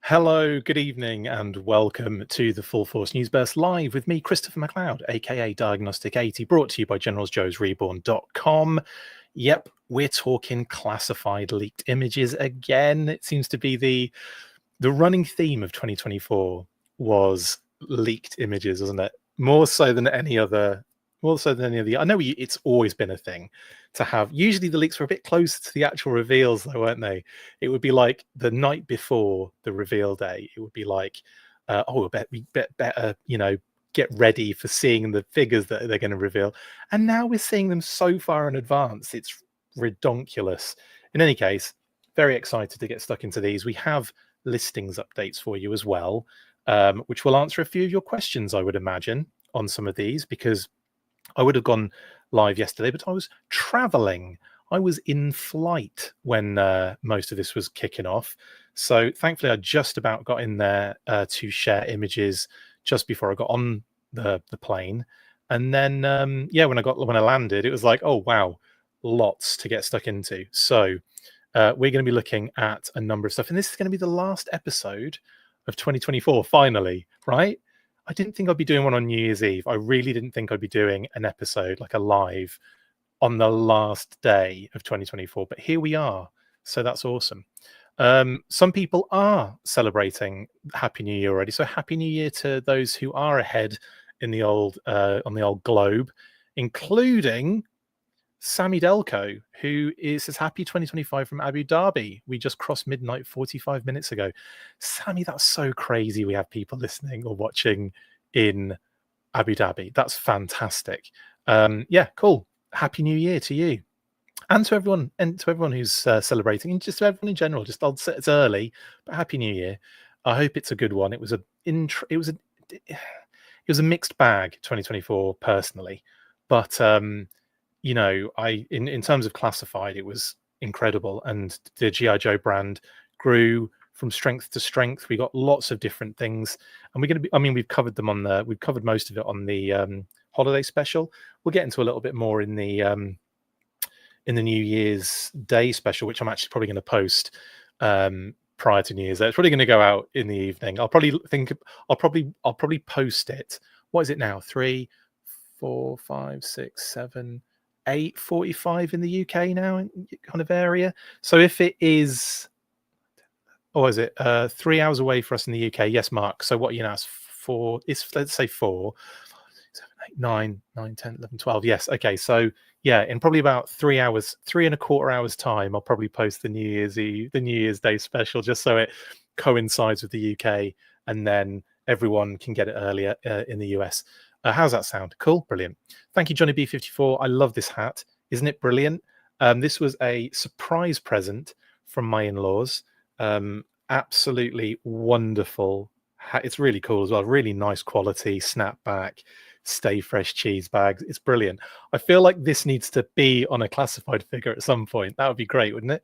Hello, good evening, and welcome to the Full Force News Burst Live with me, Christopher McLeod, AKA Diagnostic 80, brought to you by GeneralsJoesReborn.com. Yep, we're talking classified leaked images again. It seems to be the running theme of 2024 was leaked images, wasn't it? More so than any other. I know it's always been a thing to have. Usually the leaks were a bit closer to the actual reveals, though, weren't they? It would be like the night before the reveal day. It would be like, we better, get ready for seeing the figures that they're going to reveal. And now we're seeing them so far in advance. It's redonkulous. In any case, very excited to get stuck into these. We have listings updates for you as well, which will answer a few of your questions, I would imagine, on some of these, because I would have gone live yesterday, but I was traveling. I was in flight when most of this was kicking off. So thankfully, I just about got in there to share images just before I got on the plane. And then, when I landed, it was like, oh, wow, lots to get stuck into. So we're going to be looking at a number of stuff. And this is going to be the last episode of 2024, finally, right? I didn't think I'd be doing one on New Year's Eve. I really didn't think I'd be doing an episode, like a live, on the last day of 2024. But here we are. So that's awesome. Some people are celebrating Happy New Year already. So Happy New Year to those who are ahead in the old on the old globe, including Sammy Delco, who says Happy 2025 from Abu Dhabi. We just crossed midnight 45 minutes ago. Sammy, that's so crazy. We have people listening or watching in Abu Dhabi. That's fantastic. Cool. Happy New Year to you, and to everyone, who's celebrating, and just to everyone in general. Just it's early, but Happy New Year. I hope it's a good one. It was a mixed bag 2024 personally, but in terms of classified, it was incredible, and the G.I. Joe brand grew from strength to strength. We got lots of different things, and we've covered most of it on the holiday special. We'll get into a little bit more in the New Year's Day special, which I'm actually probably going to post prior to New Year's Day. It's probably going to go out in the evening. I'll probably post it. What is it now? 3, 4, 5, 6, 7, 8:45 in the UK now, in kind of area. So if it is, or is it 3 hours away for us in the UK? Yes, Mark. So what it's 4. Let's say 4, 7, 8, 9, 10, 11, 12. Yes. Okay. So yeah, in probably about 3 hours, 3.25 hours time, I'll probably post the New Year's Day special, just so it coincides with the UK, and then everyone can get it earlier in the US. How's that sound? Cool, brilliant. Thank you, Johnny B54. I love this hat. Isn't it brilliant? This was a surprise present from my in-laws. Absolutely wonderful hat. It's really cool as well. Really nice quality, snapback, stay fresh cheese bags. It's brilliant. I feel like this needs to be on a classified figure at some point. That would be great, wouldn't it?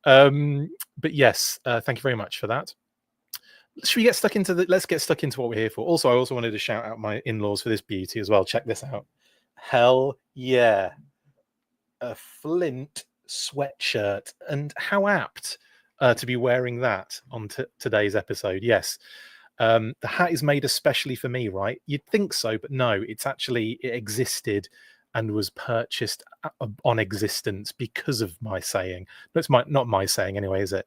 But yes, thank you very much for that. Let's get stuck into what we're here for. Also, I also wanted to shout out my in-laws for this beauty as well. Check this out. Hell yeah. A Flint sweatshirt. And how apt to be wearing that on today's episode. Yes. The hat is made especially for me, right? You'd think so, but no, it existed and was purchased on existence because of my saying. No, it's not my saying anyway, is it?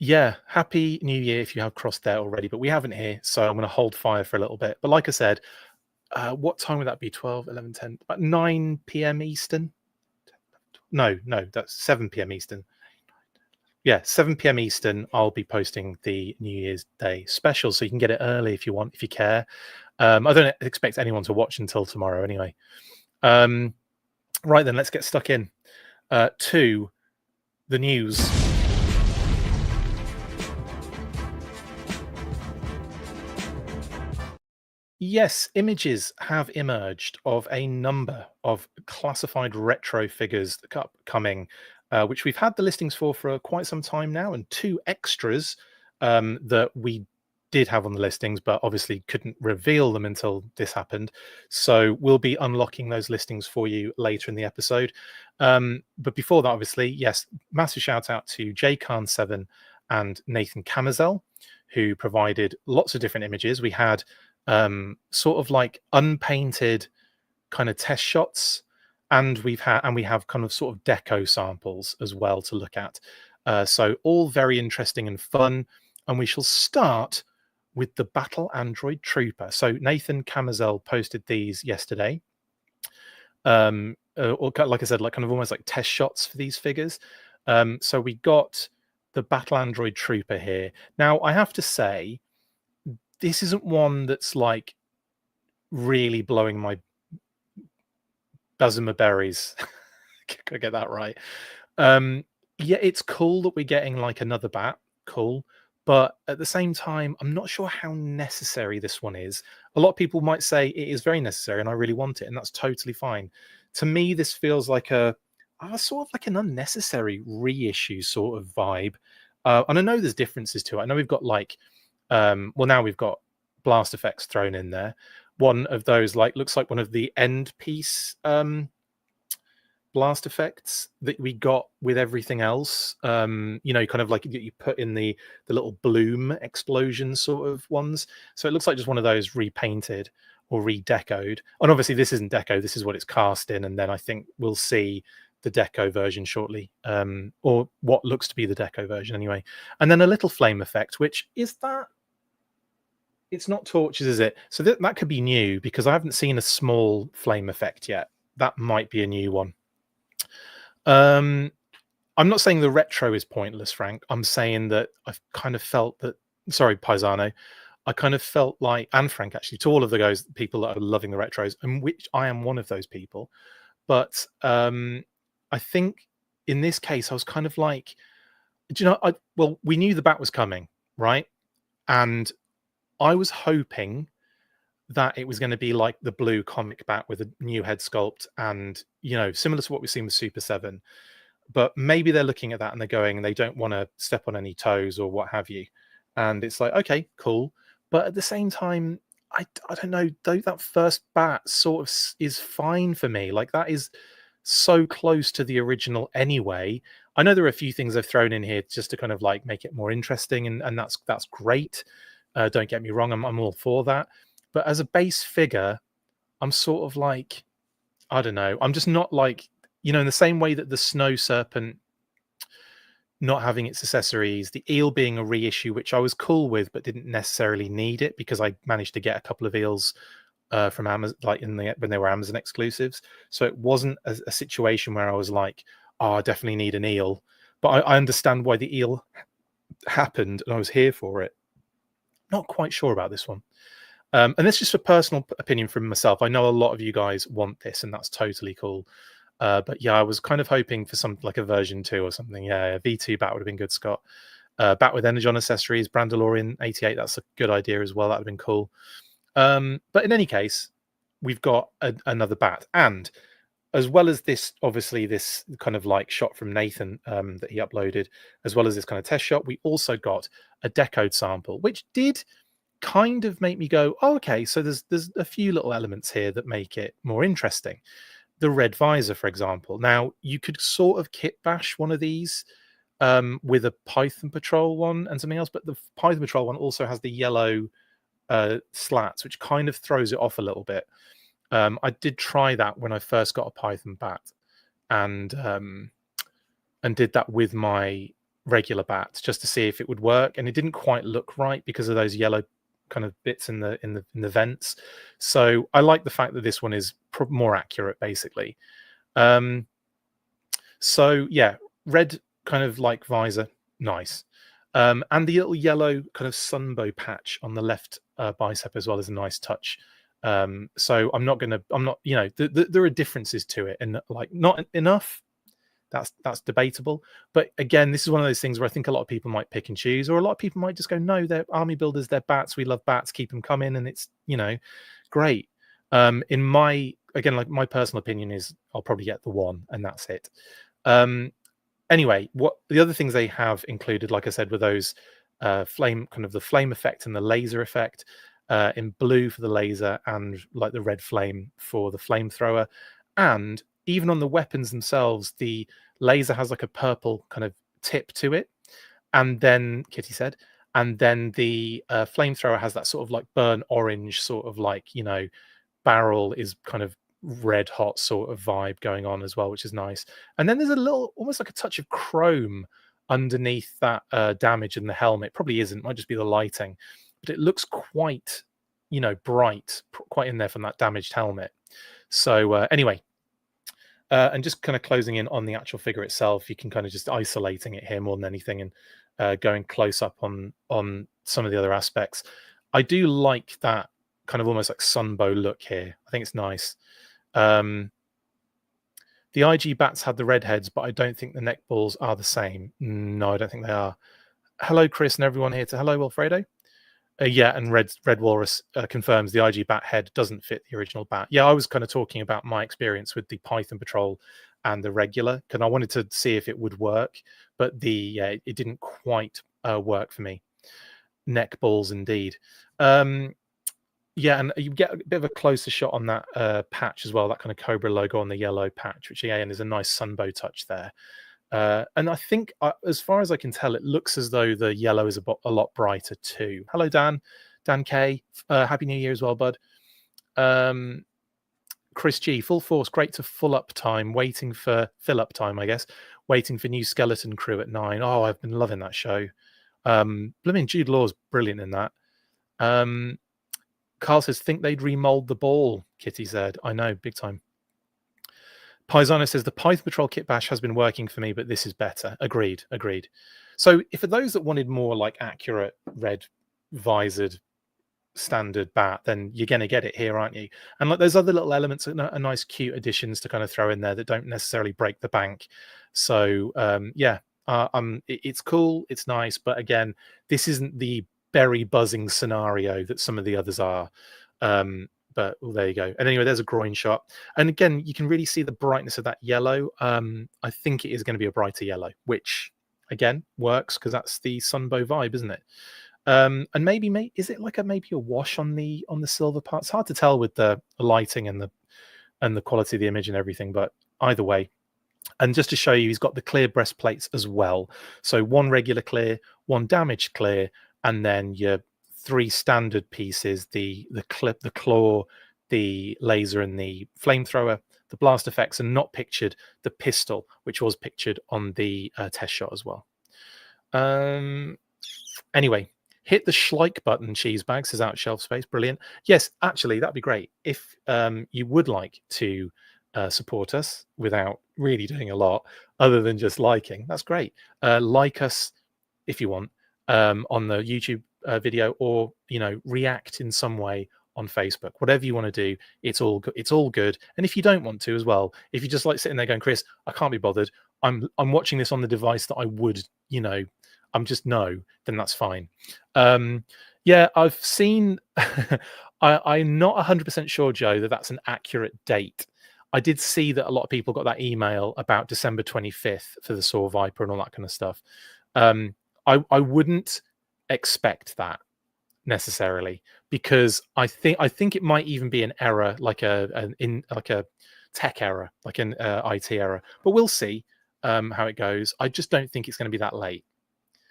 Yeah, Happy New Year if you have crossed there already, but we haven't here, so I'm going to hold fire for a little bit. But like I said, what time would that be? 12, 11, 10, about 9 p.m. Eastern? No, that's 7 p.m. Eastern. Yeah, 7 p.m. Eastern, I'll be posting the New Year's Day special, so you can get it early if you want, if you care. I don't expect anyone to watch until tomorrow anyway. Right then, let's get stuck in to the news. Yes, images have emerged of a number of classified retro figures coming, which we've had the listings for quite some time now, and 2 extras that we did have on the listings, but obviously couldn't reveal them until this happened. So we'll be unlocking those listings for you later in the episode. But before that, obviously, yes, massive shout out to JCarn7 and Nathan Camazel, who provided lots of different images. We had sort of like unpainted kind of test shots, and we have kind of sort of deco samples as well to look at. So all very interesting and fun. And we shall start with the Battle Android Trooper. So Nathan Camazel posted these yesterday. Or like I said, like kind of almost like test shots for these figures. So we got the Battle Android Trooper here. Now, I have to say, this isn't one that's like really blowing my Bazuma berries. Gotta get that right. Yeah, it's cool that we're getting like another bat. Cool. But at the same time, I'm not sure how necessary this one is. A lot of people might say it is very necessary and I really want it, and that's totally fine. To me, this feels like a sort of like an unnecessary reissue sort of vibe. And I know there's differences to it. I know we've got like, well, now we've got blast effects thrown in there. One of those like looks like one of the end piece blast effects that we got with everything else. You know, kind of like you put in the little bloom explosion sort of ones. So it looks like just one of those repainted or redecoed. And obviously this isn't deco, this is what it's cast in, and then I think we'll see the deco version shortly, or what looks to be the deco version anyway. And then a little flame effect, which is that, it's not torches, is it? So that could be new, because I haven't seen a small flame effect yet. That might be a new one. I'm not saying the retro is pointless, Frank. I'm saying that I've kind of felt that, sorry, Paisano, I kind of felt like, and Frank actually, to all of the guys, people that are loving the retros, and which I am one of those people. But I think in this case, I was kind of like, do you know, well, we knew the bat was coming, right? And I was hoping that it was going to be like the blue comic bat with a new head sculpt and, you know, similar to what we've seen with Super 7. But maybe they're looking at that and they're going and they don't want to step on any toes or what have you. And it's like, okay, cool. But at the same time, I don't know, though, that first bat sort of is fine for me. Like, that is so close to the original anyway. I know there are a few things I've thrown in here just to kind of like make it more interesting, and that's great. Don't get me wrong, I'm all for that. But as a base figure, I'm sort of like, I don't know. I'm just not like, you know, in the same way that the Snow Serpent not having its accessories, the eel being a reissue, which I was cool with, but didn't necessarily need it because I managed to get a couple of eels from Amazon, like when they were Amazon exclusives. So it wasn't a situation where I was like, oh, I definitely need an eel. But I understand why the eel happened, and I was here for it. Not quite sure about this one. And this is just a personal opinion from myself. I know a lot of you guys want this, and that's totally cool. But yeah, I was kind of hoping for something like a version 2 or something. Yeah, a V2 bat would have been good, Scott. Bat with Energon accessories, Brandalorian 88, that's a good idea as well. That would have been cool. But in any case, we've got another bat. And as well as this, obviously, this kind of like shot from Nathan that he uploaded, as well as this kind of test shot, we also got a decode sample, which did kind of make me go, oh, okay, so there's a few little elements here that make it more interesting. The red visor, for example. Now, you could sort of kit bash one of these with a Python Patrol one and something else, but the Python Patrol one also has the yellow slats, which kind of throws it off a little bit. I did try that when I first got a Python bat, and did that with my regular bats just to see if it would work, and it didn't quite look right because of those yellow kind of bits in the vents. So I like the fact that this one is more accurate, basically. So yeah, red kind of like visor, nice. And the little yellow kind of sunbow patch on the left bicep as well is a nice touch. So I'm not, you know, there are differences to it, and like not enough. That's debatable. But again, this is one of those things where I think a lot of people might pick and choose, or a lot of people might just go, no, they're army builders, they're bats, we love bats, keep them coming, and it's, you know, great. In my, again, like my personal opinion is I'll probably get the one, and that's it. Anyway, what the other things they have included, like I said, were those flame, kind of the flame effect and the laser effect, in blue for the laser, and like the red flame for the flamethrower. And even on the weapons themselves, the laser has like a purple kind of tip to it. and then Kitty said, and then the flamethrower has that sort of like burnt orange sort of like, you know, barrel is kind of red hot sort of vibe going on as well, which is nice. And then there's a little, almost like a touch of chrome underneath that damage in the helmet. Probably isn't, might just be the lighting, but it looks quite, you know, bright, quite in there from that damaged helmet. So anyway, and just kind of closing in on the actual figure itself, you can kind of just isolating it here more than anything, and going close up on some of the other aspects. I do like that kind of almost like sunbow look here. I think it's nice. The IG bats had the red heads, but I don't think the neck balls are the same. No, I don't think they are. Hello, Chris, and everyone here. Hello, Wilfredo. Yeah, and Red Walrus confirms the IG bat head doesn't fit the original bat. Yeah, I was kind of talking about my experience with the Python Patrol and the regular, because I wanted to see if it would work, but it didn't quite work for me. Neck balls, indeed. Yeah, and you get a bit of a closer shot on that patch as well, that kind of Cobra logo on the yellow patch, which again is a nice sunbow touch there. And I think, as far as I can tell, it looks as though the yellow is a lot brighter too. Hello, Dan K. Happy New Year as well, bud. Chris G. Full Force, great to fill up time, I guess. Waiting for new Skeleton Crew at 9. Oh, I've been loving that show. Blooming Jude Law's brilliant in that. Carl says, think they'd remold the ball, Kitty said. I know, big time. Paisano says, the Python Patrol kit bash has been working for me, but this is better. Agreed. So if for those that wanted more like accurate red visored standard bat, then you're going to get it here, aren't you? And like those other little elements are nice, cute additions to kind of throw in there that don't necessarily break the bank. So yeah, it's cool, it's nice, but again, this isn't the berry buzzing scenario that some of the others are. But well, there you go. And anyway, there's a groin shot, and again, you can really see the brightness of that yellow. I think it is going to be a brighter yellow, which again works because that's the sunbow vibe, isn't it? And maybe is it like maybe a wash on the silver part? It's hard to tell with the lighting and the quality of the image and everything, but either way. And just to show you, he's got the clear breastplates as well. So one regular clear, one damaged clear, and then your 3 standard pieces: the clip, the claw, the laser, and the flamethrower. The blast effects are not pictured. The pistol, which was pictured on the test shot as well. Anyway, hit the Schleich button, Cheesebag says out shelf space. Brilliant. Yes, actually, that'd be great. If you would like to support us without really doing a lot other than just liking, that's great. Like us if you want on the YouTube video, or react in some way on Facebook. Whatever you want to do, it's all good. And if you don't want to as well, if you just like sitting there going, Chris, I can't be bothered, I'm watching this on the device that I would, I'm just no, then that's fine. Yeah, I've seen I'm not 100% sure, Joe, that that's an accurate date. I did see that a lot of people got that email about December 25th for the Saw Viper and all that kind of stuff. I wouldn't expect that necessarily, because I think it might even be an error, like a tech error, like an IT error. But we'll see how it goes. I just don't think it's going to be that late,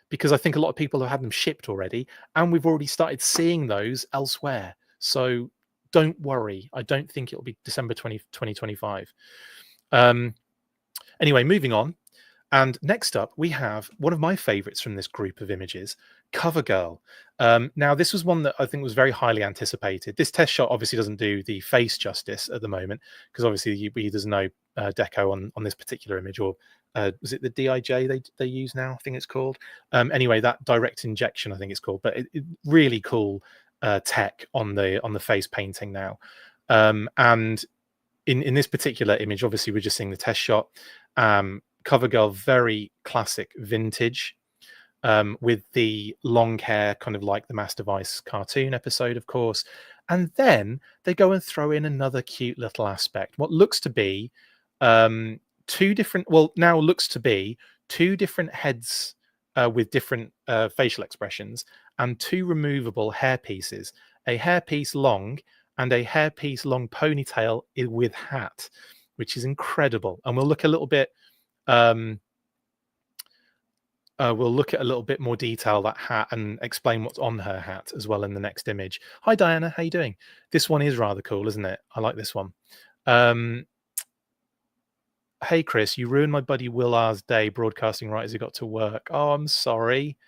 because I think a lot of people have had them shipped already, and we've already started seeing those elsewhere. So don't worry. I don't think it'll be December 2025. Anyway, moving on. And next up, we have one of my favorites from this group of images, CoverGirl. Now, this was one that I think was very highly anticipated. This test shot obviously doesn't do the face justice at the moment, because obviously there's no deco on this particular image, or was it the DIJ they use now? I think it's called. Anyway, that direct injection, I think it's called. But it really cool tech on the face painting now. And in this particular image, obviously we're just seeing the test shot. CoverGirl, very classic vintage, with the long hair, kind of like the Master Vice cartoon episode, of course. And then they go and throw in another cute little aspect. What looks to be two different heads with different facial expressions, and 2 removable hair pieces, a hairpiece long and a hairpiece long ponytail with hat, which is incredible. And we'll look a little bit we'll look at a little bit more detail, that hat, and explain what's on her hat as well in the next image. Hi, Diana. How you doing? This one is rather cool, isn't it? I like this one. Hey, Chris, you ruined my buddy Will R's day broadcasting right as he got to work. Oh, I'm sorry.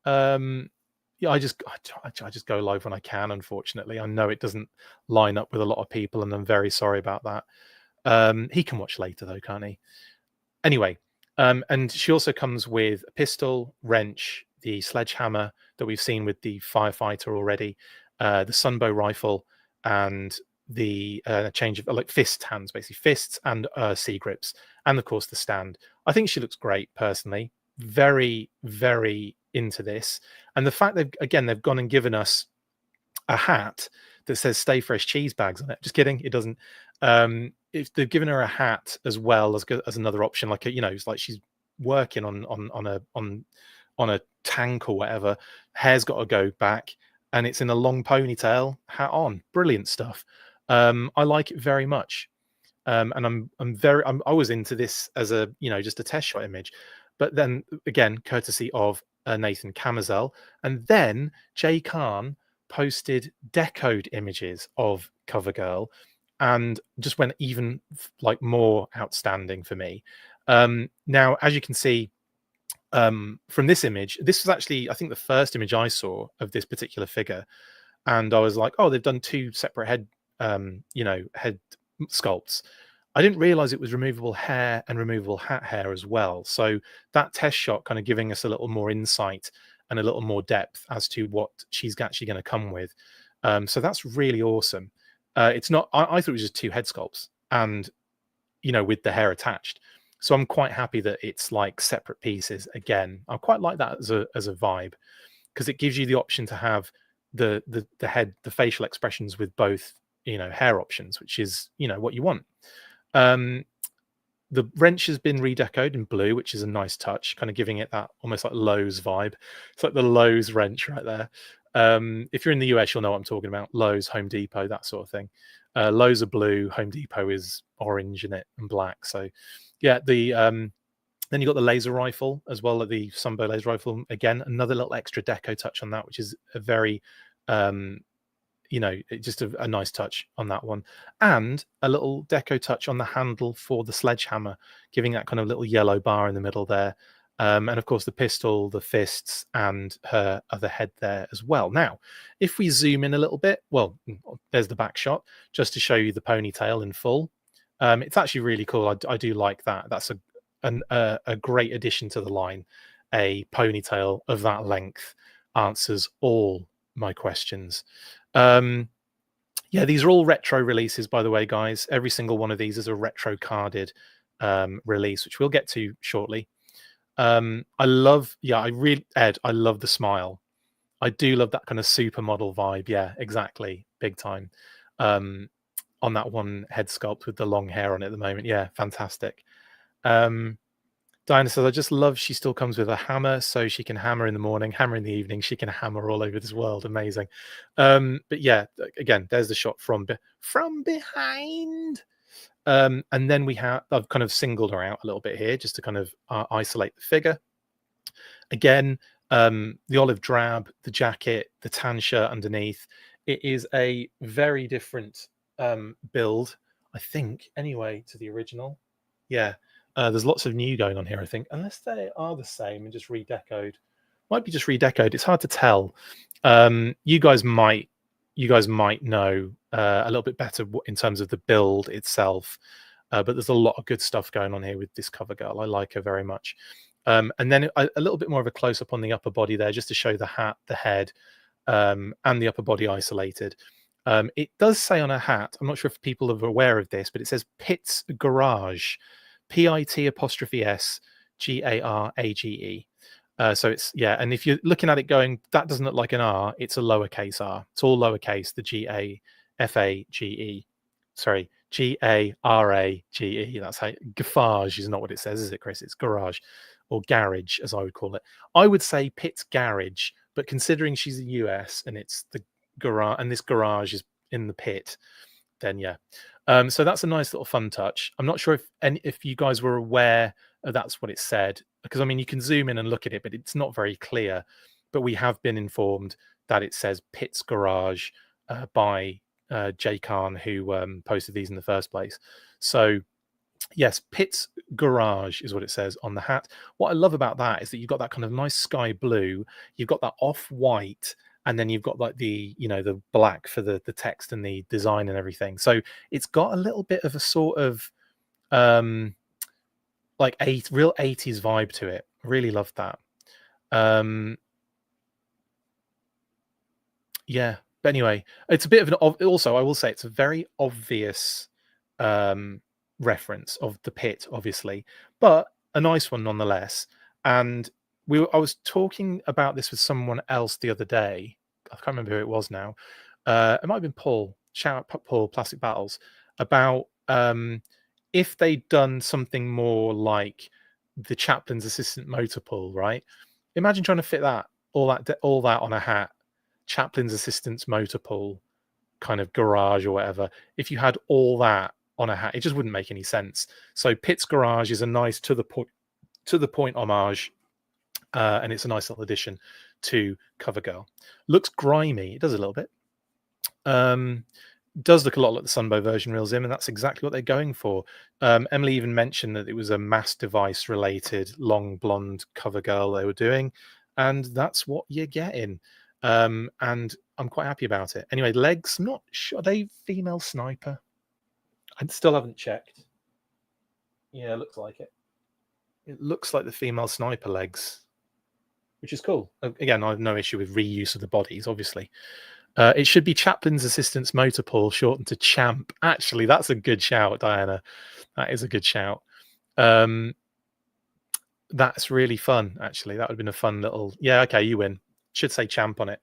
Yeah, I just go live when I can, unfortunately. I know it doesn't line up with a lot of people, and I'm very sorry about that. He can watch later, though, can't he? Anyway, and she also comes with a pistol, wrench, the sledgehammer that we've seen with the firefighter already, the sunbow rifle, and the change of like fist hands, basically fists and C grips, and of course the stand. I think she looks great personally. Very, very into this, and the fact they've gone and given us a hat that says "Stay Fresh Cheese Bags" on it. Just kidding, it doesn't. If they've given her a hat as well as another option, like it's like she's working on a tank or whatever. Hair's got to go back, and it's in a long ponytail, hat on. Brilliant stuff. I like it very much. And I was into this as a just a test shot image, but then again, courtesy of Nathan Camazel, and then Jay Khan posted decode images of CoverGirl, and just went even like more outstanding for me. Now, as you can see from this image, this was actually I think the first image I saw of this particular figure, and I was like, oh, they've done two separate head head sculpts. I didn't realize it was removable hair and removable hat hair as well. So that test shot kind of giving us a little more insight and a little more depth as to what she's actually going to come with. So that's really awesome. It's not, I thought it was just two head sculpts and, with the hair attached. So I'm quite happy that it's like separate pieces again. I quite like that as a vibe, because it gives you the option to have the facial expressions with both, hair options, which is, what you want. The wrench has been redecoed in blue, which is a nice touch, kind of giving it that almost like Lowe's vibe. It's like the Lowe's wrench right there. If you're in the US, you'll know what I'm talking about. Lowe's, Home Depot, that sort of thing. Lowe's are blue, Home Depot is orange in it and black. So yeah, then you got the laser rifle as well, the Sunbow laser rifle. Again, another little extra deco touch on that, which is a very just a nice touch on that one, and a little deco touch on the handle for the sledgehammer, giving that kind of little yellow bar in the middle there. And of course the pistol, the fists, and her other head there as well. Now, if we zoom in a little bit, well, there's the back shot just to show you the ponytail in full. It's actually really cool. I do like that. That's a great addition to the line. A ponytail of that length answers all my questions. Yeah, these are all retro releases, by the way, guys. Every single one of these is a retro carded release, which we'll get to shortly. I love the smile. I do love that kind of supermodel vibe. Yeah, exactly. Big time. On that one head sculpt with the long hair on it at the moment. Yeah, fantastic. Diana says, I just love she still comes with a hammer, so she can hammer in the morning, hammer in the evening. She can hammer all over this world. Amazing. But yeah, again, there's the shot from behind. And then I've kind of singled her out a little bit here just to kind of isolate the figure. Again, the olive drab, the jacket, the tan shirt underneath. It is a very different build, I think, anyway, to the original. Yeah. There's lots of new going on here, I think, unless they are the same and just redecoed. Might be just redecoed. It's hard to tell. You guys might know a little bit better in terms of the build itself. But there's a lot of good stuff going on here with this CoverGirl. I like her very much. And then a little bit more of a close up on the upper body there, just to show the hat, the head, and the upper body isolated. It does say on her hat, I'm not sure if people are aware of this, but it says Pitt's Garage. PIT''S GARAGE. So it's, yeah, and if you're looking at it going, that doesn't look like an R, it's a lowercase r. It's all lowercase, the GAFAGE. Sorry, GARAGE. That's how Garage is not what it says, is it, Chris? It's garage, or garage, as I would call it. I would say Pitt's Garage, but considering she's a US and it's the garage, and this garage is in the pit, then yeah. So that's a nice little fun touch. I'm not sure if you guys were aware that's what it said. because I mean, you can zoom in and look at it, but it's not very clear. But we have been informed that it says Pitt's Garage by Jay Khan, who posted these in the first place. So yes, Pitt's Garage is what it says on the hat. What I love about that is that you've got that kind of nice sky blue, you've got that off-white, and then you've got like the, you know, the black for the text and the design and everything. So it's got a little bit of a sort of like real 80s vibe to it. Really love that. Yeah, but anyway, it's a bit of an also I will say it's a very obvious reference of the pit, obviously, but a nice one nonetheless. And I was talking about this with someone else the other day. I can't remember who it was now. It might have been Paul. Shout out Paul, Plastic Battles, about if they'd done something more like the chaplain's assistant motor pool, right? Imagine trying to fit all that on a hat. Chaplain's assistant's motor pool kind of garage or whatever. If you had all that on a hat, it just wouldn't make any sense. So Pitt's Garage is a nice to the point homage, and it's a nice little addition to CoverGirl. Looks grimy. It does a little bit. Does look a lot like the Sunbow version reels in, and that's exactly what they're going for. Emily even mentioned that it was a Mass Device related long blonde CoverGirl they were doing, and that's what you're getting. And I'm quite happy about it. Anyway, legs, I'm not sure. Are they female sniper? I still haven't checked. Yeah, it looks like it. It looks like the female sniper legs, which is cool. Again, I have no issue with reuse of the bodies, obviously. It should be Chaplain's Assistant's Motor Pool, shortened to Champ. Actually, that's a good shout, Diana. That is a good shout. That's really fun, actually. That would have been a fun little... Yeah, okay, you win. Should say Champ on it.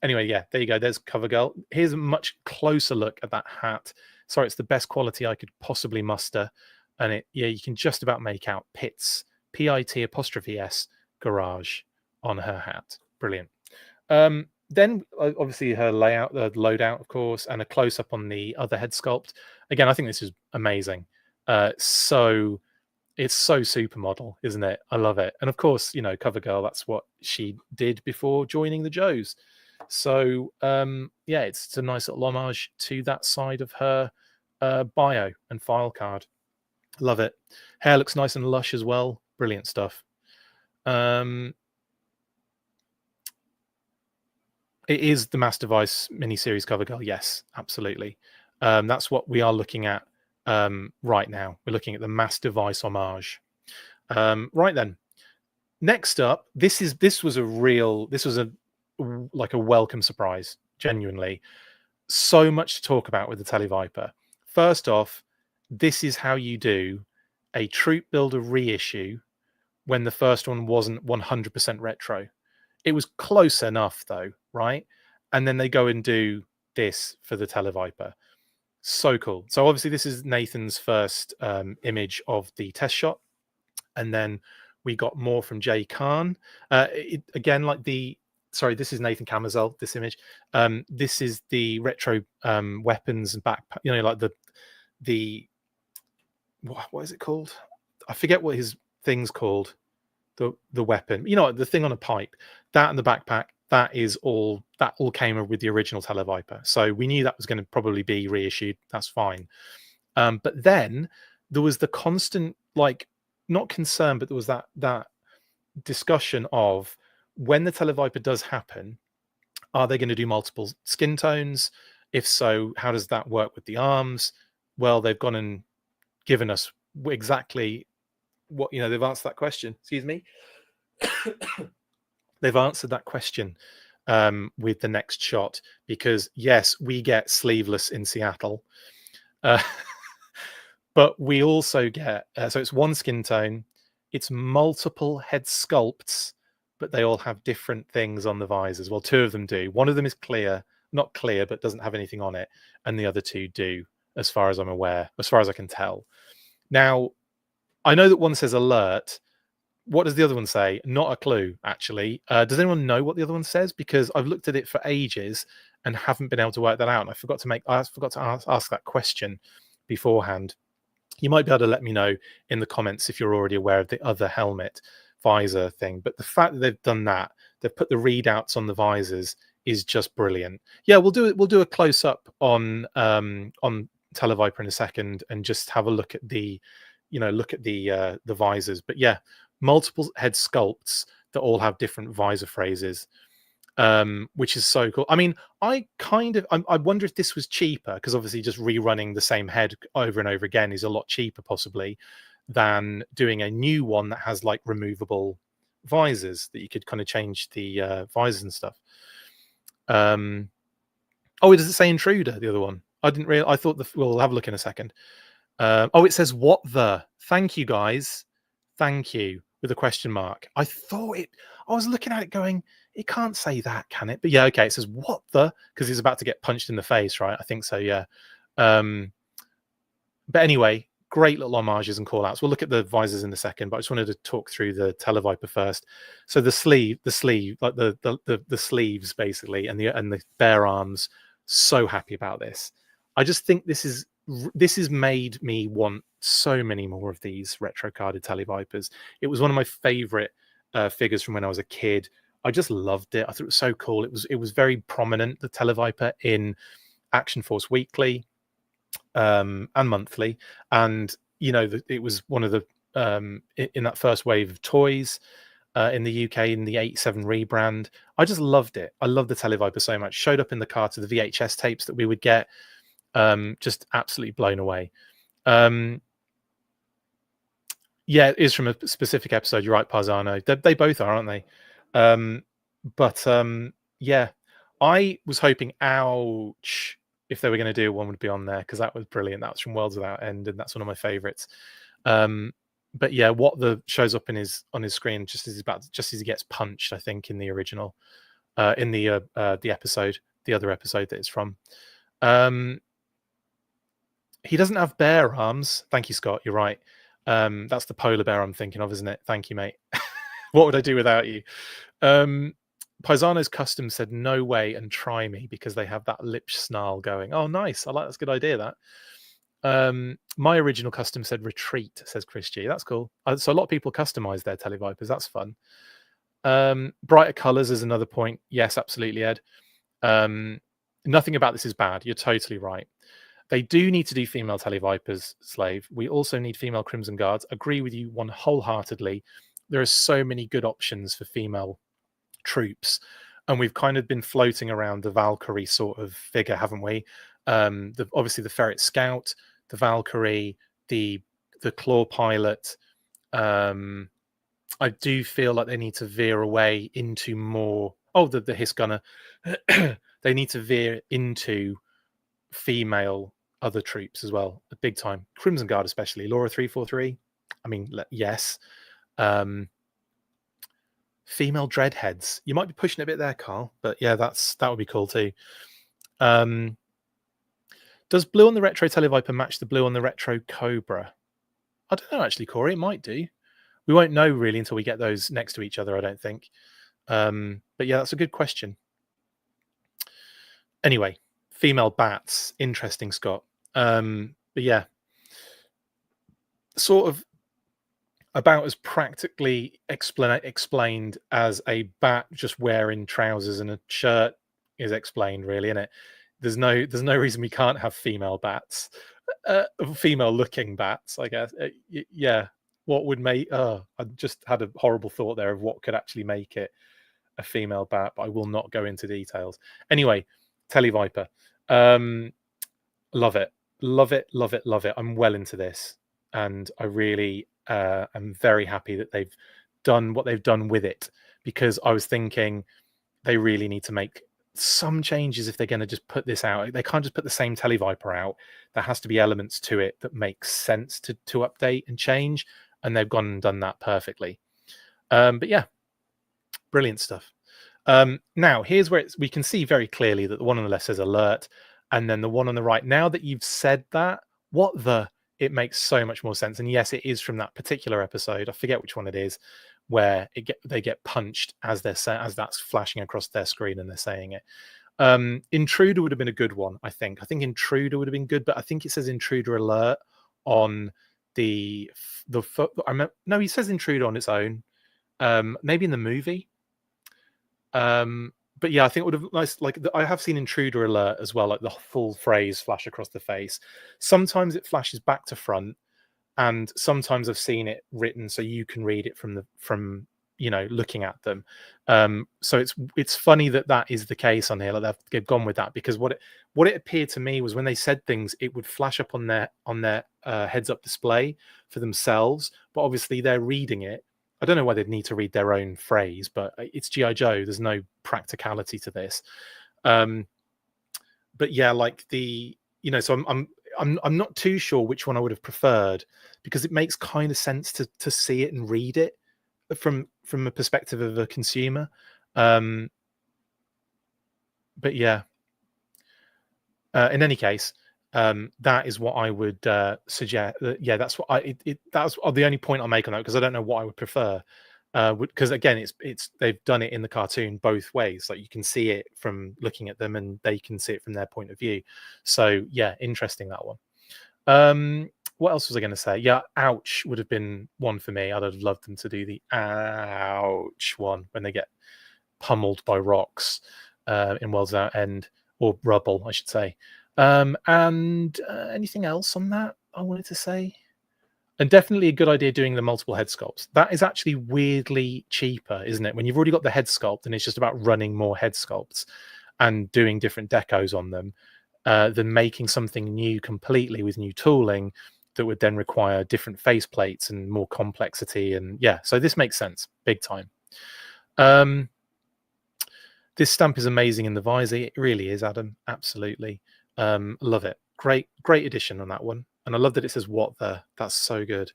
Anyway, yeah, there you go. There's CoverGirl. Here's a much closer look at that hat. Sorry, it's the best quality I could possibly muster. And yeah, you can just about make out Pitt's, P-I-T'_S, Garage on her hat. Brilliant. Then obviously her layout, the loadout, of course, and a close up on the other head sculpt. Again, I think this is amazing. So it's so supermodel, isn't it? I love it. And of course, you know, CoverGirl, that's what she did before joining the Joes. So yeah, it's a nice little homage to that side of her bio and file card. Love it. Hair looks nice and lush as well. Brilliant stuff. It is the Mass Device miniseries CoverGirl. Yes, absolutely. That's what we are looking at right now. We're looking at the Mass Device homage. Right then. Next up, this was a welcome surprise, genuinely. So much to talk about with the Tele-Viper. First off, this is how you do a Troop Builder reissue when the first one wasn't 100% retro. It was close enough though, right? And then they go and do this for the Tele-Viper. So cool. So obviously this is Nathan's first image of the test shot. And then we got more from Jay Khan. Again, like this is Nathan Camazel, this image. This is the retro weapons and backpack, you know, like the what is it called? I forget what his thing's called. The weapon, you know, the thing on a pipe, that and the backpack, that all came with the original Tele-Viper. So we knew that was going to probably be reissued. That's fine. But then there was the constant, like, not concern, but there was that discussion of when the Tele-Viper does happen, are they going to do multiple skin tones? If so, how does that work with the arms? Well, they've gone and given us exactly what, you know, they've answered that question. Excuse me. They've answered that question with the next shot, because yes, we get sleeveless in Seattle, but we also get so it's one skin tone, it's multiple head sculpts, but they all have different things on the visors. Well, two of them do. One of them is not clear, but doesn't have anything on it, and the other two do, as far as I'm aware, as far as I can tell. Now, I know that one says alert. What does the other one say? Not a clue, actually. Does anyone know what the other one says? Because I've looked at it for ages and haven't been able to work that out. And I forgot to ask that question beforehand. You might be able to let me know in the comments if you're already aware of the other helmet visor thing. But the fact that they've done that, they've put the readouts on the visors, is just brilliant. Yeah, we'll do it. We'll do a close up on Tele-Viper in a second and just have a look at the, look at the visors. But yeah, multiple head sculpts that all have different visor phrases, which is so cool. I mean, I wonder if this was cheaper, because obviously just rerunning the same head over and over again is a lot cheaper possibly than doing a new one that has like removable visors that you could kind of change the visors and stuff. Oh, does it say intruder, the other one? I didn't really, I thought we'll have a look in a second. Oh, it says what the, thank you guys, thank you, with a question mark. I was looking at it going, it can't say that, can it? But yeah, okay, it says what the, because he's about to get punched in the face, right? I think so, yeah. But anyway, great little homages and call outs. We'll look at the visors in a second, but I just wanted to talk through the Tele-Viper first. So the sleeve, like the sleeves basically, and the bare arms. So happy about this. I just think this has made me want so many more of these retro carded Tele-Vipers. It was one of my favorite figures from when I was a kid. I just loved it. I thought it was so cool. It was very prominent, the Tele-Viper, in Action Force Weekly and monthly, and it was one of the in that first wave of toys in the UK in the 87 rebrand. I just loved it. I love the Tele-Viper so much. Showed up in the car to the VHS tapes that we would get. Just absolutely blown away. Yeah, it is from a specific episode. You're right, Parzano. They both are, aren't they? Yeah, I was hoping, ouch, if they were going to do one would be on there, because that was brilliant. That was from Worlds Without End, and that's one of my favorites. But yeah, what the shows up on his screen just as he gets punched, I think, in the original, in the episode, the other episode that it's from. He doesn't have bear arms. Thank you, Scott. You're right. That's the polar bear I'm thinking of, isn't it? Thank you, mate. What would I do without you? Paisano's Custom said no way and try me, because they have that lip snarl going. Oh, nice. I like that's a good idea, that. My original custom said retreat, says Chris G. That's cool. So a lot of people customize their Tele-Vipers. That's fun. Brighter colors is another point. Yes, absolutely, Ed. Nothing about this is bad. You're totally right. They do need to do female Tele-Vipers, Slave. We also need female Crimson Guards. Agree with you wholeheartedly. There are so many good options for female troops, and we've kind of been floating around the Valkyrie sort of figure, haven't we? Obviously the Ferret Scout, the Valkyrie, the Claw Pilot. I do feel like they need to veer away into more. Oh, the Hiss Gunner. They need to veer into female other troops as well, big time. Crimson Guard especially. Laura 343. I mean, yes. Female Dreadheads. You might be pushing it a bit there, Carl, but yeah, that would be cool too. Does blue on the retro Tele-Viper match the blue on the retro Cobra? I don't know, actually, Corey. It might do. We won't know really until we get those next to each other, I don't think. But yeah, that's a good question. Anyway, female bats. Interesting, Scott. But yeah, sort of about as practically explained as a bat just wearing trousers and a shirt is explained, really, isn't it? There's no reason we can't have female bats, female looking bats, I guess. Yeah, what would make? I just had a horrible thought there of what could actually make it a female bat, but I will not go into details. Anyway, Tele-Viper, love it, love it, love it, love it. I'm well into this, and I really am very happy that they've done what they've done with it, because I was thinking they really need to make some changes if they're going to just put this out. They can't just put the same Tele-Viper out. There has to be elements to it that make sense to update and change, and they've gone and done that perfectly. But yeah, brilliant stuff. Now, here's where we can see very clearly that the one on the left says alert, and then the one on the right. Now that you've said that, it makes so much more sense. And yes, it is from that particular episode. I forget which one it is, where they get punched as that's flashing across their screen and they're saying it. Intruder would have been a good one, I think. I think Intruder would have been good, but I think it says Intruder alert on the no, he says intruder on its own. Maybe in the movie. But yeah, I think it would have nice. Like I have seen intruder alert as well, like the full phrase flash across the face. Sometimes it flashes back to front, and sometimes I've seen it written so you can read it from looking at them. So it's funny that is the case on here. Like they've gone with that, because what it appeared to me was when they said things, it would flash up on their heads up display for themselves, but obviously they're reading it. I don't know why they'd need to read their own phrase, but it's G.I. Joe. There's no practicality to this. But yeah, like so I'm not too sure which one I would have preferred, because it makes kind of sense to see it and read it from a perspective of a consumer. But yeah, in any case, that is what I would suggest. Yeah, that's what that's the only point I'll make on that, because I don't know what I would prefer. Because again, it's they've done it in the cartoon both ways. Like you can see it from looking at them, and they can see it from their point of view. So yeah, interesting, that one. What else was I going to say? Yeah, ouch would have been one for me. I'd have loved them to do the ouch one when they get pummeled by rocks in World's End, or rubble, I should say. And anything else on that I wanted to say? And definitely a good idea doing the multiple head sculpts. That is actually weirdly cheaper, isn't it? When you've already got the head sculpt, and it's just about running more head sculpts and doing different decos on them, than making something new completely with new tooling that would then require different face plates and more complexity. And yeah, so this makes sense big time. This stamp is amazing in the visor. It really is, Adam. Absolutely. Love it. Great addition on that one. And I love that it says what the. That's so good.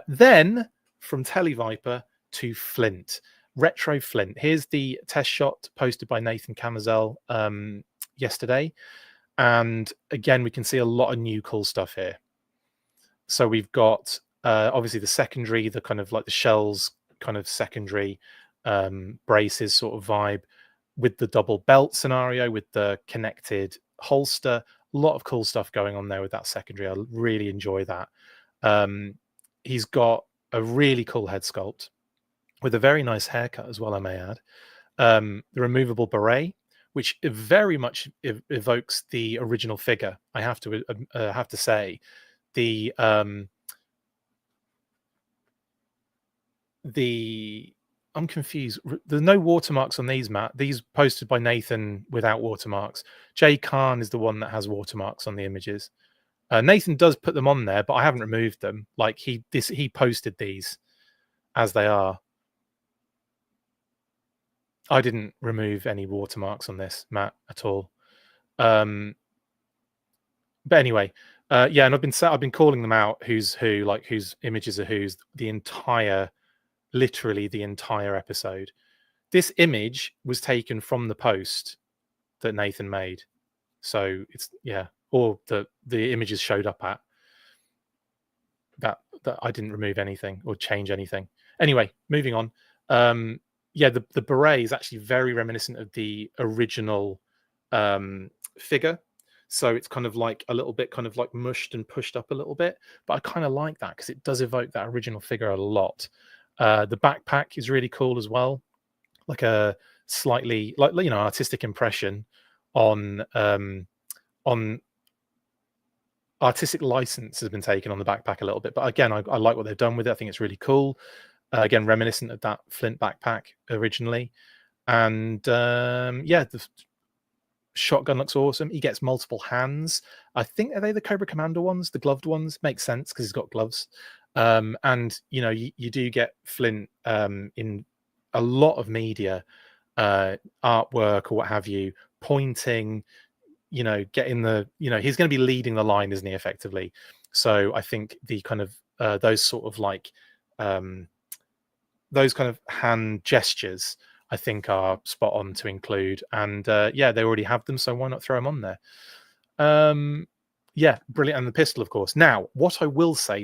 Then from Tele-Viper to Flint. Retro Flint. Here's the test shot posted by Nathan Camazel yesterday. And again, we can see a lot of new cool stuff here. So we've got obviously the secondary, the kind of like the shells kind of secondary braces sort of vibe, with the double belt scenario, with the connected holster. A lot of cool stuff going on there with that secondary. I really enjoy that. He's got a really cool head sculpt with a very nice haircut as well, I may add. The removable beret, which very much evokes the original figure. I have to say, I'm confused. There's no watermarks on these, Matt. These posted by Nathan without watermarks. Jay Khan is the one that has watermarks on the images. Nathan does put them on there, but I haven't removed them. Like he posted these as they are. I didn't remove any watermarks on this, Matt, at all. But anyway, yeah, and I've been calling them out. Who's who? Like whose images are whose? Literally the entire episode. This image was taken from the post that Nathan made. So it's or the images showed up at that I didn't remove anything or change anything. Anyway, moving on. Yeah, the beret is actually very reminiscent of the original figure. So it's kind of like a little bit kind of like mushed and pushed up a little bit. But I kind of like that because it does evoke that original figure a lot. The backpack is really cool as well. Like a slightly artistic impression on artistic license has been taken on the backpack a little bit. But again, I like what they've done with it. I think it's really cool. Again, reminiscent of that Flint backpack originally. And yeah, the shotgun looks awesome. He gets multiple hands. I think, are they the Cobra Commander ones? The gloved ones? Makes sense because he's got gloves. And you do get Flint in a lot of media, artwork or what have you, pointing, getting the, he's going to be leading the line, isn't he, effectively? So I think the kind of those sort of like those kind of hand gestures, I think, are spot on to include. And yeah, they already have them, so why not throw them on there? Yeah, brilliant. And the pistol, of course. Now, what I will say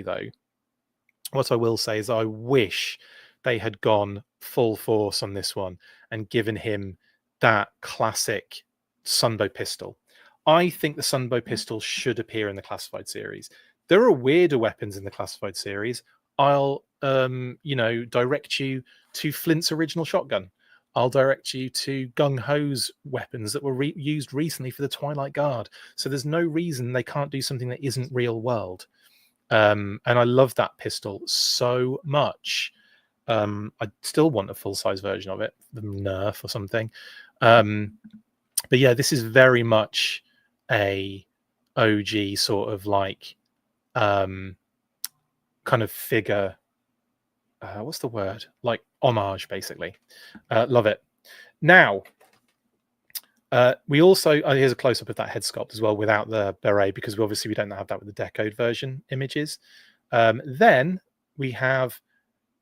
is I wish they had gone full force on this one and given him that classic Sunbow pistol. I think the Sunbow pistol should appear in the classified series. There are weirder weapons in the classified series. I'll direct you to Flint's original shotgun. I'll direct you to Gung Ho's weapons that were used recently for the Twilight Guard. So there's no reason they can't do something that isn't real world. And I love that pistol so much. I still want a full-size version of it, the Nerf or something. But yeah, this is very much a OG sort of like kind of figure. What's the word? Like homage, basically. Love it. Now, we also here's a close-up of that head sculpt as well without the beret, because we don't have that with the decode version images. Then we have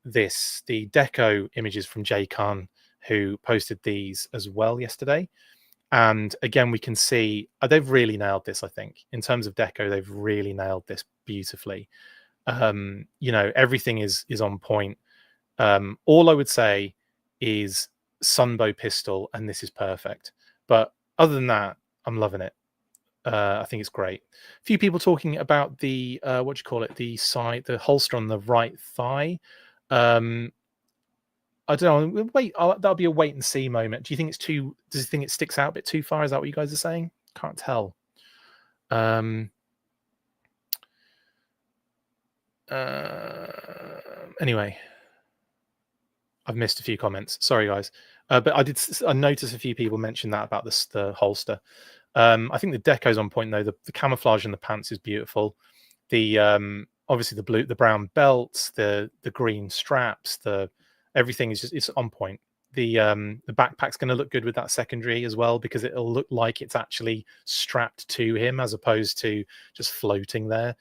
the deco images from Jay Khan, who posted these as well yesterday. And again, we can see they've really nailed this. I think in terms of deco, they've really nailed this beautifully. Everything is on point. All I would say is Sunbow pistol, and this is perfect. But other than that, I'm loving it. I think it's great. A few people talking about the the holster on the right thigh. I don't know. Wait, that'll be a wait and see moment. Do you think it's too? Does you think it sticks out a bit too far? Is that what you guys are saying? Can't tell. Anyway, I've missed a few comments. Sorry, guys. But I noticed a few people mention that about the holster. I think the deco's on point though. The camouflage in the pants is beautiful. The obviously the brown belts, the green straps, everything is it's on point. The backpack's going to look good with that secondary as well, because it'll look like it's actually strapped to him as opposed to just floating there.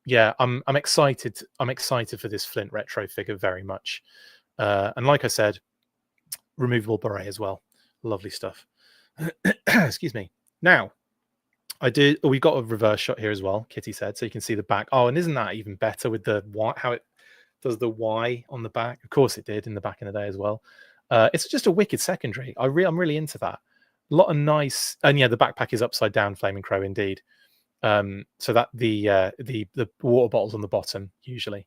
Yeah, I'm excited. I'm excited for this Flint retro figure very much. And like I said, removable beret as well. Lovely stuff. Excuse me. Now, we got a reverse shot here as well, Kitty said, so you can see the back. Oh, and isn't that even better with the how it does the Y on the back? Of course it did in the back in the day as well. It's just a wicked secondary. I'm really into that. A lot of nice, and yeah, the backpack is upside down, Flaming Crow indeed. So that the water bottles on the bottom usually.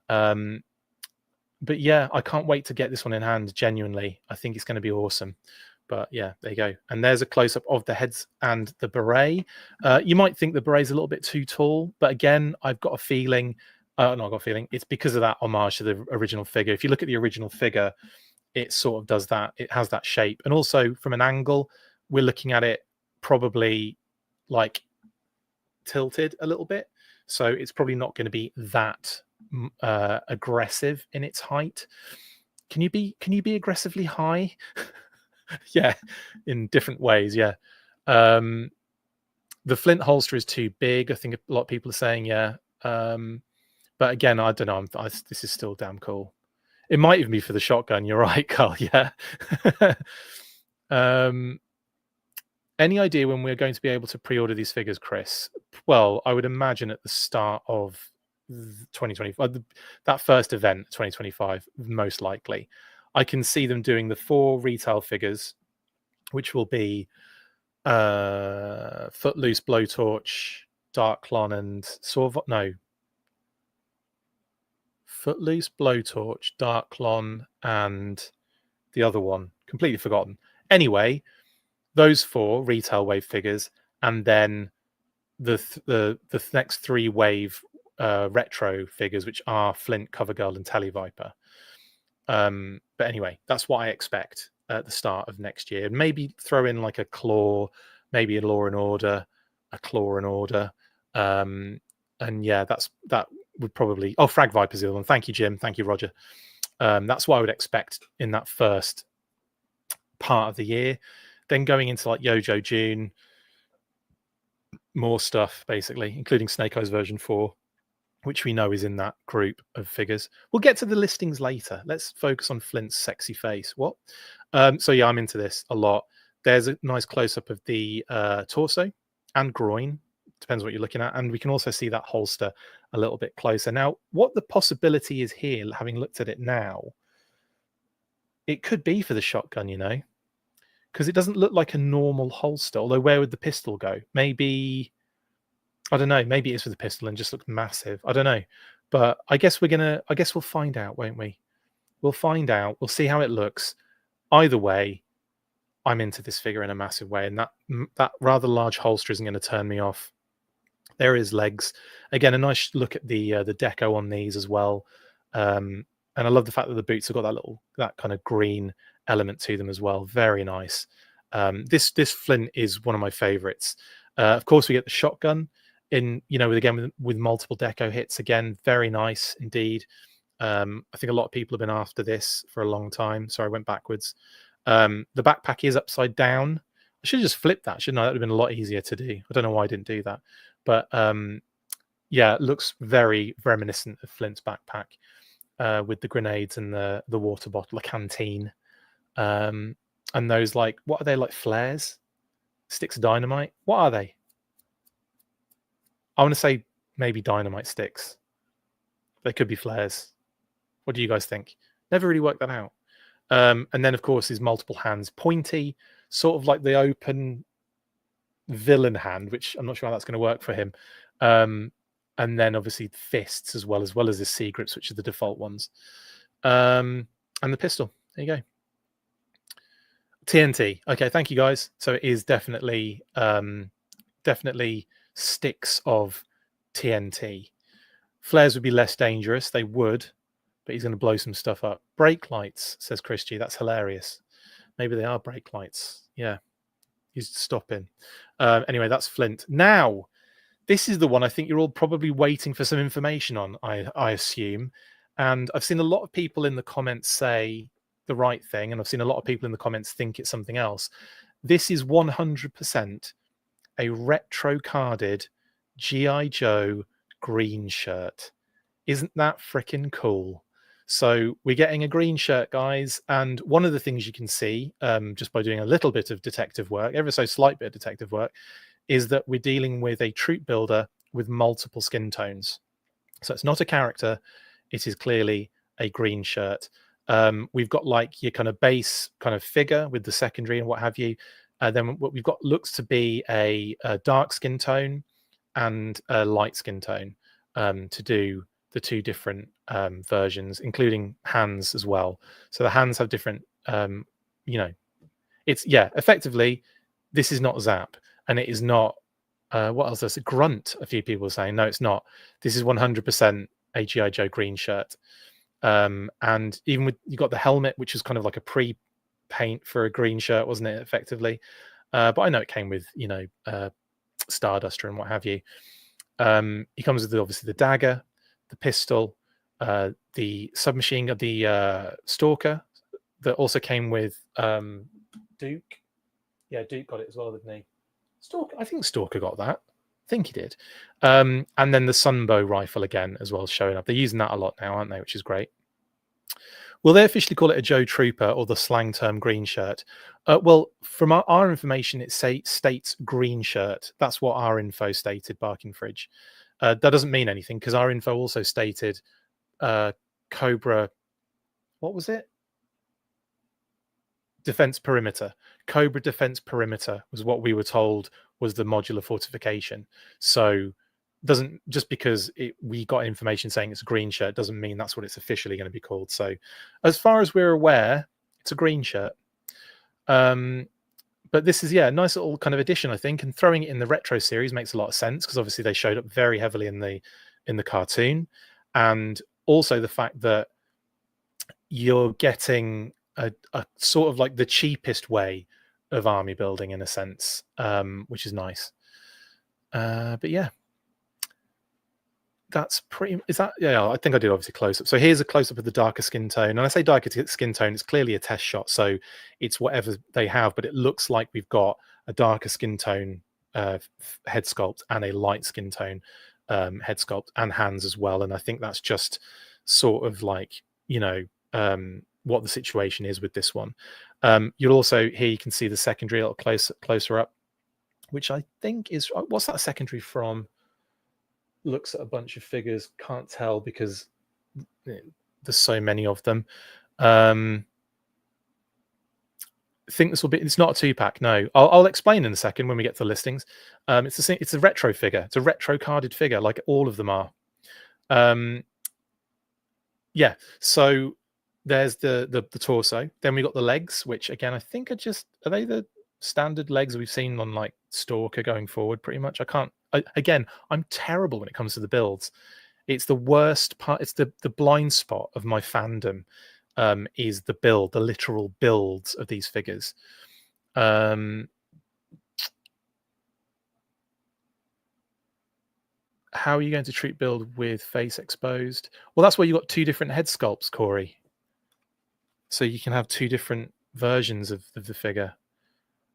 But yeah, I can't wait to get this one in hand. Genuinely, I think it's going to be awesome. But yeah, there you go. And there's a close-up of the heads and the beret. You might think the beret's a little bit too tall, but again, I've got a feeling. I've got a feeling it's because of that homage to the original figure. If you look at the original figure, it sort of does that. It has that shape, and also from an angle, we're looking at it probably like tilted a little bit, so it's probably not going to be that aggressive in its height. Can you be aggressively high? Yeah, in different ways. Yeah. The Flint holster is too big, I think a lot of people are saying. Yeah. But again, I don't know. This is still damn cool. It might even be for the shotgun. You're right, Carl. Yeah. Any idea when we're going to be able to pre-order these figures, Chris? Well, I would imagine at the start of 2025, that first event, 2025, most likely. I can see them doing the 4 retail figures, which will be Footloose, Blowtorch, Darklon, and Footloose, Blowtorch, Darklon, and the other one, completely forgotten. Anyway, those 4 retail wave figures, and then the next 3 wave retro figures, which are Flint, Covergirl, and Tele-Viper. But anyway, that's what I expect at the start of next year. Maybe throw in like a Claw, maybe a Law and Order, a Claw and Order. And yeah, that would probably. Oh, Frag Viper's the other one. Thank you, Jim. Thank you, Roger. That's what I would expect in that first part of the year. Then going into like Yojo June, more stuff basically, including Snake Eyes version 4, which we know is in that group of figures. We'll get to the listings later. Let's focus on Flint's sexy face. What? So yeah, I'm into this a lot. There's a nice close-up of the torso and groin. Depends what you're looking at. And we can also see that holster a little bit closer. Now, what the possibility is here, having looked at it now, it could be for the shotgun, because it doesn't look like a normal holster. Although where would the pistol go? Maybe I don't know. Maybe it is for the pistol and just looks massive. I don't know. But I guess we'll find out, won't we? We'll find out. We'll see how it looks. Either way, I'm into this figure in a massive way, and that rather large holster isn't going to turn me off. There are his legs. Again, a nice look at the deco on these as well. And I love the fact that the boots have got that kind of green element to them as well. Very nice. This Flint is one of my favorites. Of course, we get the shotgun in, with multiple deco hits. Again, very nice indeed. I think a lot of people have been after this for a long time. Sorry, I went backwards. The backpack is upside down. I should have just flipped that, shouldn't I? That would have been a lot easier to do. I don't know why I didn't do that. But yeah, it looks very reminiscent of Flint's backpack with the grenades and the water bottle, a canteen. And those, like, what are they, like flares? Sticks of dynamite? What are they? I want to say maybe dynamite sticks. They could be flares. What do you guys think? Never really worked that out. And then, of course, his multiple hands. Pointy, sort of like the open villain hand, which I'm not sure how that's going to work for him. And then, obviously, fists as well as his C grips, which are the default ones. And the pistol. There you go. TNT. Okay, thank you, guys. So it is definitely sticks of TNT. Flares would be less dangerous. They would. But he's going to blow some stuff up. Brake lights, says Chris G. That's hilarious. Maybe they are brake lights. Yeah. He's stopping. Anyway, that's Flint. Now, this is the one I think you're all probably waiting for some information on, I assume. And I've seen a lot of people in the comments say the right thing, and I've seen a lot of people in the comments think it's something else. This is 100% a retro-carded G.I. Joe green shirt. Isn't that freaking cool? So we're getting a green shirt, guys. And one of the things you can see, just by doing a little bit of detective work, ever so slight bit of detective work, is that we're dealing with a troop builder with multiple skin tones. So it's not a character. It is clearly a green shirt. We've got like your kind of base kind of figure with the secondary and what have you. Then what we've got looks to be a dark skin tone and a light skin tone to do the two different versions, including hands as well. So the hands have different, effectively, this is not Zap, and it is not, what else is it? Grunt, a few people are saying. No, it's not. This is 100% a G.I. Joe green shirt. And even with, you got the helmet, which is kind of like a pre-paint for a green shirt, wasn't it, effectively? But I know it came with, Starduster and what have you. He comes with, obviously, the dagger, the pistol, the submachine gun, the Stalker that also came with Duke. Yeah, Duke got it as well, didn't he? Stalker, I think Stalker got that. I think he did. And then the Sunbow rifle again as well showing up. They're using that a lot now, aren't they? Which is great. Will they officially call it a Joe Trooper or the slang term green shirt? Well, from our information, it states green shirt. That's what our info stated, Barking Fridge. That doesn't mean anything because our info also stated Cobra. What was it? Defense perimeter. Cobra defense perimeter was what we were told was the modular fortification. So doesn't, just because we got information saying it's a green shirt doesn't mean that's what it's officially going to be called. So as far as we're aware, it's a green shirt. But this is, a nice little kind of addition, I think, and throwing it in the retro series makes a lot of sense because obviously they showed up very heavily in the cartoon, and also the fact that you're getting a sort of like the cheapest way of army building in a sense, which is nice. But yeah, that's pretty. Is that? Yeah, I think I did obviously close up. So here's a close up of the darker skin tone, and I say darker skin tone, it's clearly a test shot, so it's whatever they have, but it looks like we've got a darker skin tone head sculpt and a light skin tone head sculpt and hands as well, and I think that's just sort of like what the situation is with this one. You'll also, here you can see the secondary a little closer up, which I think is, what's that secondary from? Looks at a bunch of figures, can't tell because there's so many of them. think this will be. It's not a 2-pack. No, I'll explain in a second when we get to the listings. It's a retro figure. It's a retro carded figure, like all of them are. Yeah. So there's the torso. Then we got the legs, which again I think are they the standard legs we've seen on like Stalker going forward? Pretty much. Again, I'm terrible when it comes to the builds. It's the worst part. It's the blind spot of my fandom. Is the literal builds of these figures. How are you going to treat build with face exposed? Well, that's why you got 2 different head sculpts, Corey. So you can have 2 different versions of the figure.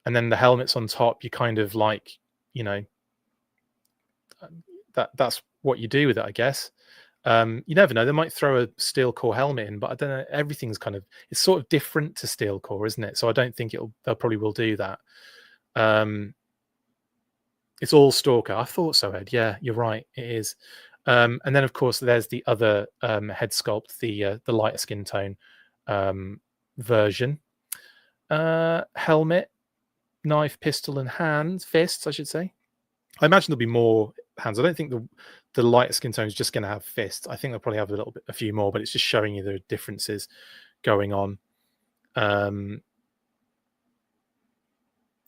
And then the helmet's on top. You kind of like, you know, that's what you do with it, I guess. You never know. They might throw a steel core helmet in, but I don't know. Everything's it's sort of different to steel core, isn't it? So I don't think they'll probably will do that. It's all Stalker. I thought so, Ed. Yeah, you're right. It is. And then of course there's the other head sculpt, the lighter skin tone version. Helmet, knife, pistol, and fists, I should say. I imagine there'll be more hands. I don't think the lighter skin tone is just going to have fists. I think they'll probably have a few more, but it's just showing you the differences going on.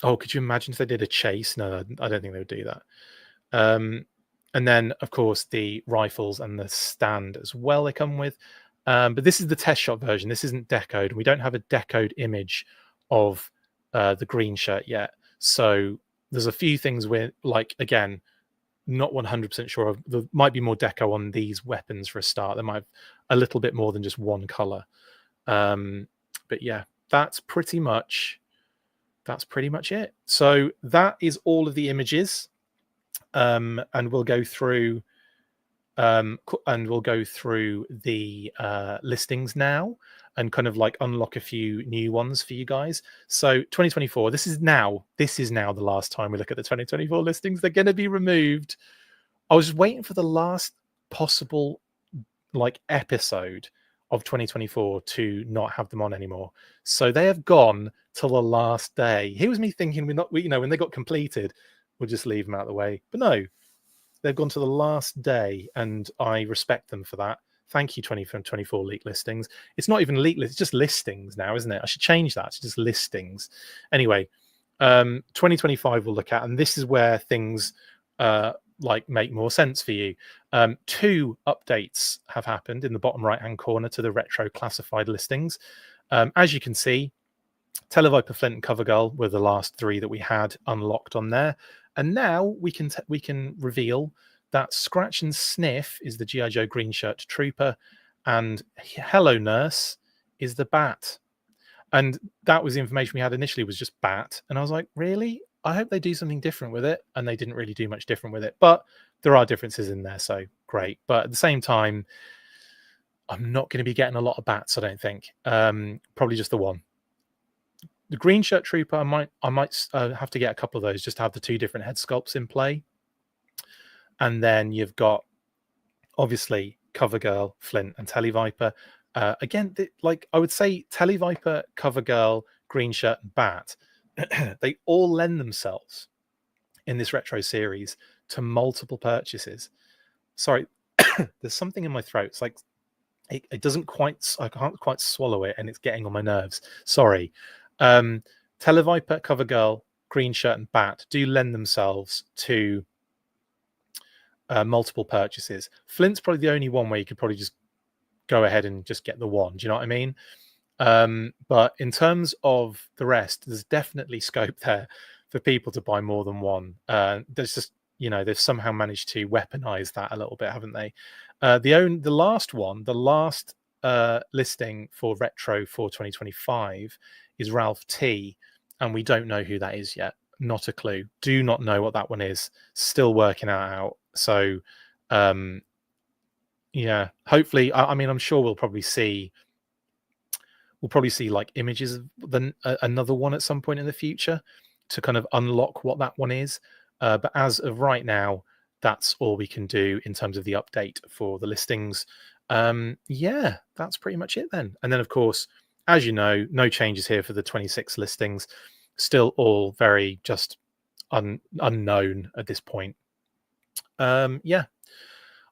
Oh, could you imagine if they did a chase? No, I don't think they would do that. And then, of course, the rifles and the stand as well they come with. But this is the test shot version. This isn't decoed. We don't have a decoed image of the green shirt yet. So there's a few things we're like, again, not 100% sure of. There might be more deco on these weapons for a start. There might have a little bit more than just one color. But yeah, that's pretty much it. So that is all of the images. And we'll go through the listings now and kind of like unlock a few new ones for you guys. So 2024, this is now the last time we look at the 2024 listings. They're going to be removed. I was waiting for the last possible like episode of 2024 to not have them on anymore. So they have gone till the last day. Here was me thinking when they got completed, we'll just leave them out of the way. But no, they've gone to the last day, and I respect them for that. Thank you, 2024 leak listings. It's not even leak listings, it's just listings now, isn't it? I should change that to just listings. Anyway, 2025 we'll look at, and this is where things like make more sense for you. 2 updates have happened in the bottom right-hand corner to the retro classified listings. As you can see, Tele-Viper, Flint, and Covergirl were the last 3 that we had unlocked on there. And now we can reveal that Scratch and Sniff is the G.I. Joe green shirt trooper, and Hello Nurse is the Bat. And that was the information we had initially, was just Bat. And I was like, really? I hope they do something different with it. And they didn't really do much different with it. But there are differences in there, so great. But at the same time, I'm not going to be getting a lot of Bats, I don't think. Probably just the one. The green shirt trooper, I might have to get a couple of those just to have the 2 different head sculpts in play. And then you've got obviously Covergirl, Flint, and Tele-Viper. Again, like I would say, Tele-Viper, Covergirl, green shirt, and Bat, they all lend themselves in this retro series to multiple purchases. Sorry, there's something in my throat. It's like it doesn't quite. I can't quite swallow it, and it's getting on my nerves. Sorry. Tele-Viper, Covergirl, green shirt, and Bat do lend themselves to multiple purchases. Flint's probably the only one where you could probably just go ahead and just get the one. Do you know what I mean? But in terms of the rest, there's definitely scope there for people to buy more than one. There's just, they've somehow managed to weaponize that a little bit, haven't they? The last listing for retro for 2025 is Ralph T, and we don't know who that is yet. Not a clue. Do not know what that one is. Still working out. So, yeah. Hopefully, I mean, I'm sure we'll probably see like images of another one at some point in the future to kind of unlock what that one is. But as of right now, that's all we can do in terms of the update for the listings. Yeah, that's pretty much it then. And then, of course, as you know, no changes here for the 26 listings. Still all very just unknown at this point. Yeah.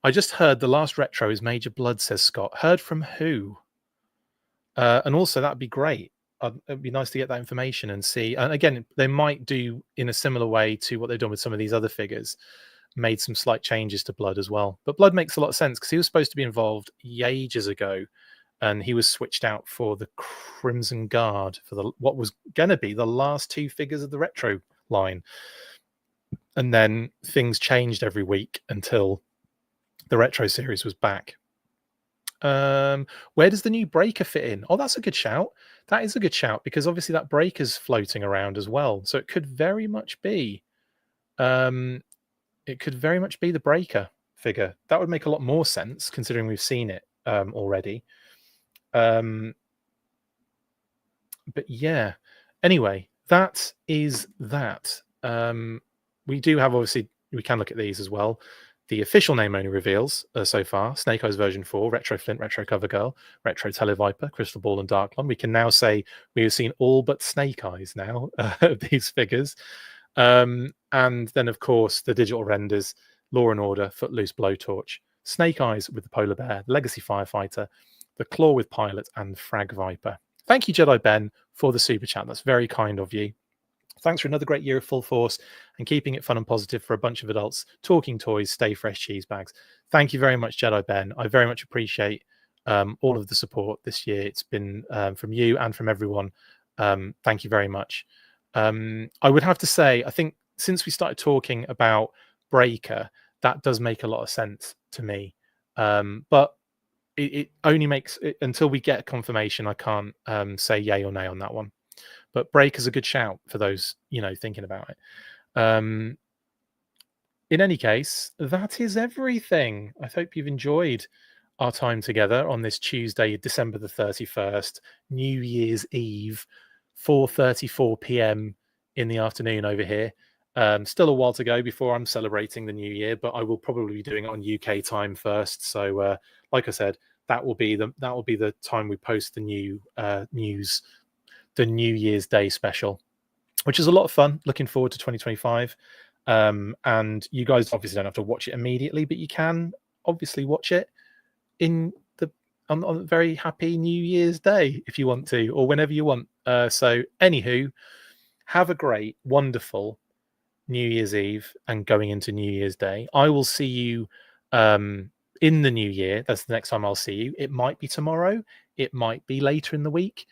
I just heard the last retro is Major Blood, says Scott. Heard from who? And also, that'd be great. It'd be nice to get that information and see. And again, they might do in a similar way to what they've done with some of these other figures, made some slight changes to Blood as well. But Blood makes a lot of sense because he was supposed to be involved ages ago, and he was switched out for the Crimson Guard for what was going to be the last two figures of the retro line. And then things changed every week until the retro series was back. Where does the new breaker fit in? Oh, that's a good shout. That is a good shout because obviously that breaker's floating around as well. So it could very much be the breaker figure. That would make a lot more sense considering we've seen it already. But yeah, anyway, that is that. We do have, obviously, we can look at these as well. The official name only reveals so far: Snake Eyes version 4, Retro Flint, Retro Cover Girl, Retro Tele-Viper, Crystal Ball, and Darklon. We can now say we have seen all but Snake Eyes now of these figures. And then, of course, the digital renders: Law and Order, Footloose, Blowtorch, Snake Eyes with the Polar Bear, Legacy Firefighter, the Claw with Pilot, and Frag Viper. Thank you, Jedi Ben, for the super chat. That's very kind of you. Thanks for another great year of Full Force and keeping it fun and positive for a bunch of adults. Talking toys, stay fresh cheese bags. Thank you very much, Jedi Ben. I very much appreciate all of the support this year. It's been from you and from everyone. Thank you very much. I would have to say, I think since we started talking about Breaker, that does make a lot of sense to me. But it only makes it until we get confirmation. I can't say yay or nay on that one. But Breaker's a good shout for those, thinking about it. In any case, that is everything. I hope you've enjoyed our time together on this Tuesday, December the 31st, New Year's Eve, 4:34 p.m. in the afternoon over here. Still a while to go before I'm celebrating the new year, but I will probably be doing it on UK time first. So, like I said, that will be the time we post the new news. The New Year's Day special, which is a lot of fun. Looking forward to 2025. And you guys obviously don't have to watch it immediately, but you can obviously watch it on a very happy New Year's Day if you want to, or whenever you want. So anywho, have a great, wonderful New Year's Eve and going into New Year's Day. I will see you in the new year. That's the next time I'll see you. It might be tomorrow. It might be later in the week.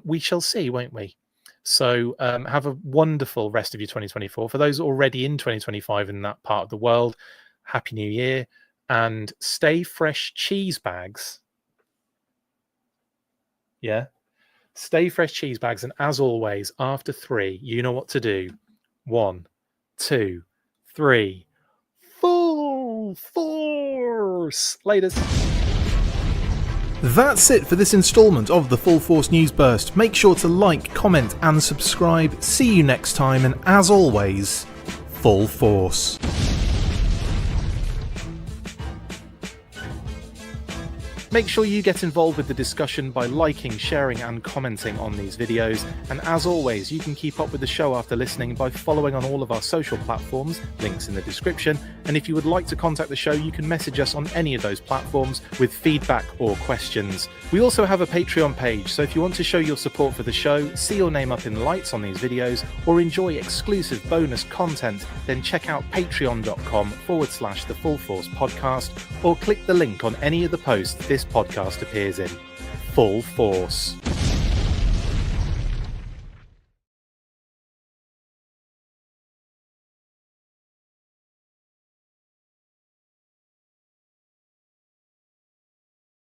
We shall see, won't we? So have a wonderful rest of your 2024. For those already in 2025 in that part of the world, Happy New Year. And stay fresh cheese bags. Yeah. Stay fresh cheese bags. And as always, after 3, you know what to do. 1, 2, 3. Full force. Laters. That's it for this instalment of the Full Force News Burst. Make sure to like, comment and subscribe. See you next time, and as always, Full Force. Make sure you get involved with the discussion by liking, sharing and commenting on these videos. And as always, you can keep up with the show after listening by following on all of our social platforms, links in the description. And if you would like to contact the show, you can message us on any of those platforms with feedback or questions. We also have a Patreon page, so if you want to show your support for the show, see your name up in lights on these videos, or enjoy exclusive bonus content, then check out patreon.com/The Full Force Podcast, or click the link on any of the posts this podcast appears in. Full Force.